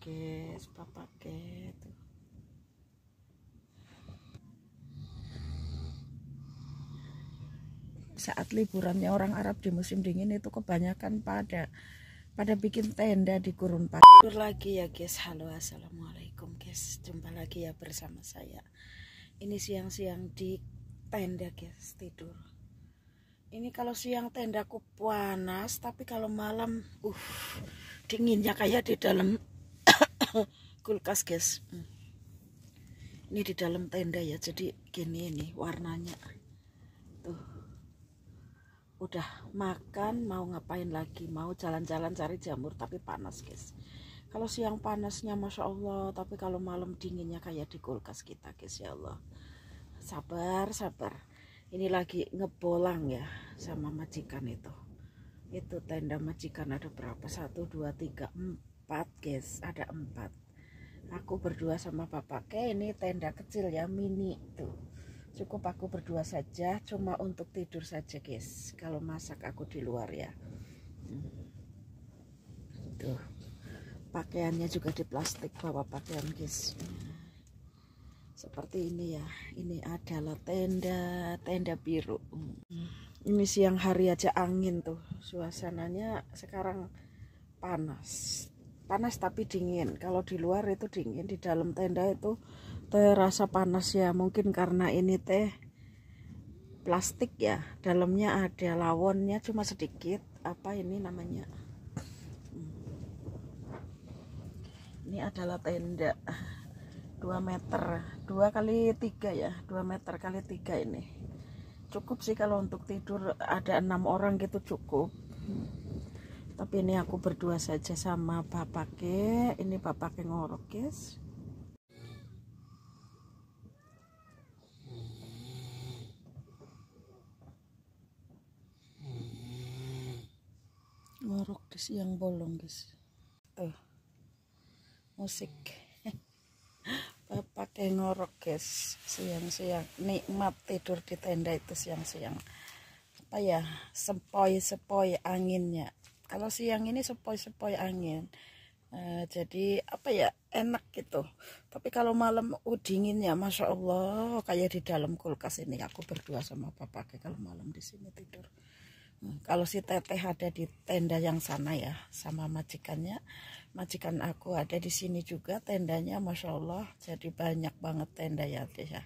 guys, pakai tuh. Saat liburannya orang Arab di musim dingin itu kebanyakan pada bikin tenda di gurun pasir lagi ya guys. Halo, assalamualaikum guys, jumpa lagi ya bersama saya. Ini siang-siang di tenda guys, tidur. Ini kalau siang tendaku panas, tapi kalau malam dinginnya kayak di dalam kulkas guys. Ini di dalam tenda ya, jadi gini ini warnanya tuh. Udah makan, mau ngapain lagi, mau jalan-jalan cari jamur, tapi panas guys. Kalau siang panasnya masya Allah, tapi kalau malam dinginnya kayak di kulkas kita guys. Ya Allah, sabar. Ini lagi ngebolang ya sama majikan itu tenda majikan. Ada berapa? 1, 2, 3, 4 guys, ada 4. Aku berdua sama bapaknya. Ini tenda kecil ya, mini tuh. Cukup aku berdua saja, cuma untuk tidur saja guys. Kalau masak aku di luar ya. Tuh, pakaiannya juga di plastik, bawa pakaian guys. Seperti ini ya. Ini adalah tenda biru. Ini siang hari aja angin tuh. Suasananya sekarang panas tapi dingin. Kalau di luar itu dingin, di dalam tenda itu terasa panas ya. Mungkin karena ini plastik ya, dalamnya ada lawonnya cuma sedikit. Apa ini namanya, ini adalah tenda 2 meter 2 kali 3 ya, 2 meter kali 3 ini cukup sih kalau untuk tidur. Ada 6 orang gitu cukup. Tapi ini aku berdua saja sama bapaknya. Ini bapaknya ngorok guys. Ngorok di siang bolong guys. Tuh musik. Bapaknya ngorok guys, siang-siang nikmat tidur di tenda itu siang-siang. Apa ya, sepoi-sepoi anginnya. Kalau siang ini sepoi-sepoi angin. Jadi apa ya, enak gitu. Tapi kalau malam dinginnya masya Allah kayak di dalam kulkas. Ini aku berdua sama bapaknya kalau malam di sini tidur. Kalau si teteh ada di tenda yang sana ya sama majikannya. Majikan aku ada di sini juga tendanya, masya Allah. Jadi banyak banget tenda ya guys ya.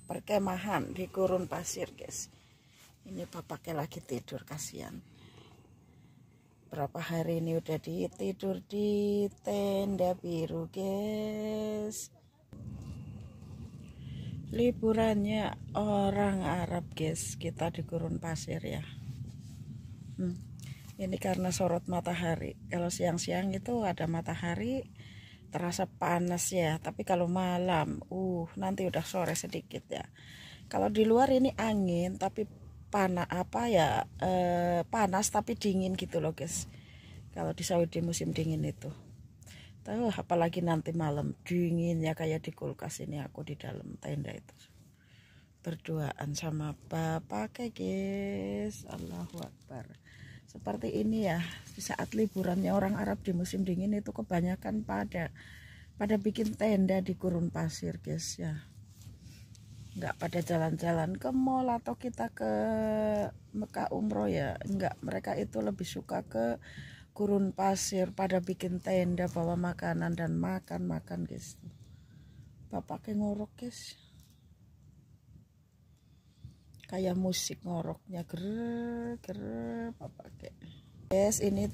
Perkemahan di gurun pasir guys. Ini bapaknya lagi tidur, kasihan. Berapa hari ini udah tidur di tenda biru guys. Liburannya orang Arab guys, kita di gurun pasir ya. Ini karena sorot matahari. Kalau siang-siang itu ada matahari, terasa panas ya. Tapi kalau malam, nanti udah sore sedikit ya. Kalau di luar ini angin, tapi panas tapi dingin gitu loh guys. Kalau di Saudi musim dingin itu. Tahu apalagi nanti malam dinginnya kayak di kulkas. Ini aku di dalam tenda itu berduaan sama bapak guys. Allahu Akbar. Seperti ini ya, di saat liburannya orang Arab di musim dingin itu kebanyakan pada bikin tenda di gurun pasir guys ya. Nggak pada jalan-jalan ke mall atau kita ke Mekah umroh ya, enggak. Mereka itu lebih suka ke gurun pasir, pada bikin tenda, bawa makanan dan makan guys. Bapaknya ngorok guys, kayak musik ngoroknya, ger bapaknya guys. Ini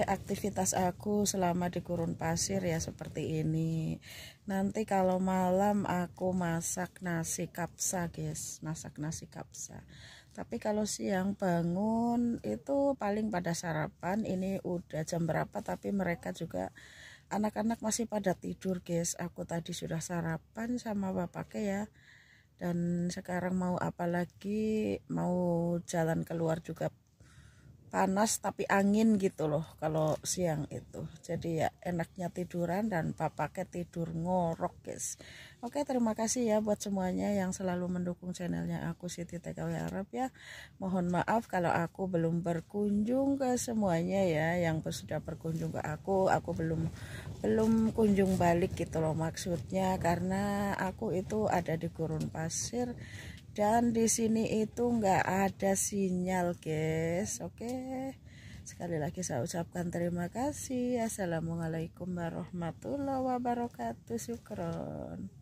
aktivitas aku selama di gurun pasir ya, seperti ini. Nanti kalau malam aku masak nasi kapsa guys, Tapi kalau siang bangun itu paling pada sarapan. Ini udah jam berapa tapi mereka juga, anak-anak masih pada tidur guys. Aku tadi sudah sarapan sama bapaknya ya. Dan sekarang mau apa lagi, mau jalan keluar juga panas tapi angin gitu loh kalau siang itu. Jadi ya enaknya tiduran dan papake tidur ngorok guys. Oke, terima kasih ya buat semuanya yang selalu mendukung channelnya aku Siti TKW Arab ya. Mohon maaf kalau aku belum berkunjung ke semuanya ya, yang sudah berkunjung ke aku belum kunjung balik gitu loh maksudnya, karena aku itu ada di gurun pasir dan di sini itu nggak ada sinyal guys. Oke, sekali lagi saya ucapkan terima kasih. Assalamualaikum warahmatullahi wabarakatuh. Syukron.